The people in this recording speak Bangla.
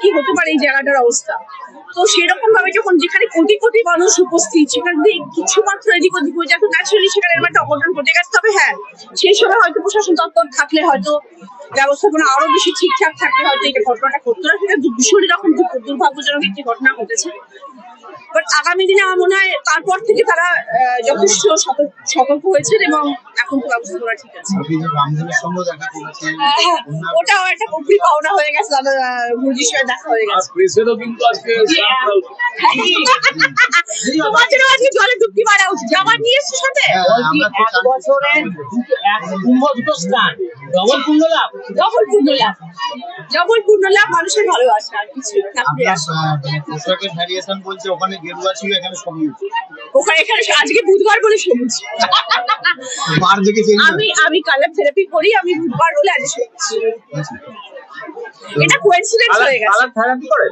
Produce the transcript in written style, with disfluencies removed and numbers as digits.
কি হতে পারে এই জায়গাটার অবস্থা। তো সেরকম ভাবে যখন যেখানে কোটি কোটি মানুষ উপস্থিত, সেখানে কিছু মাত্র এদিক ওদিক হয়ে যায়, তো ন্যাচারালি সেখানে একটা অঘটন ঘটে গেছে। তবে হ্যাঁ, সেই সময় হয়তো প্রশাসন তৎপর থাকলে, হয়তো ব্যবস্থাপনা আরো বেশি ঠিকঠাক থাকলে হয়তো এই ঘটনাটা ঘটতো না। সেটা ভীষণই রকম দুর্ভাগ্যজনক একটি ঘটনা ঘটেছে। বাট আগামী দিনে আমার মনে হয় তারপর থেকে তারা যথেষ্ট সতর্ক হয়েছেন এবং এখন তো ব্যবস্থা করা ঠিক আছে। ওটাও একটা পুকুরি পাওনা হয়ে গেছে, মুরগির সঙ্গে দেখা হয়ে গেছে। তোমাদের আজকে জলে ডুবকি মারা উচিত, জামা নিয়ে এসছো সাথে। এক বছরে কুম্ভ দুটো স্নান, ডবল পূর্ণ লাভ। ডবল পূর্ণ লাভ, মানুষের ভালোবাসা আর কিছু। পোশাকের ভ্যারিয়েশন বলছে ওখানে গেরুয়া ছিল, এখানে সবুজ। এখানে আজকে বুধবার বলে সবুজ। আমি কালার থেরাপি করি, আমি বুধবার বলে আজ সবুজ। এটা কোইন্সিডেন্স হয়ে গেছে। কালার থেরাপি করে?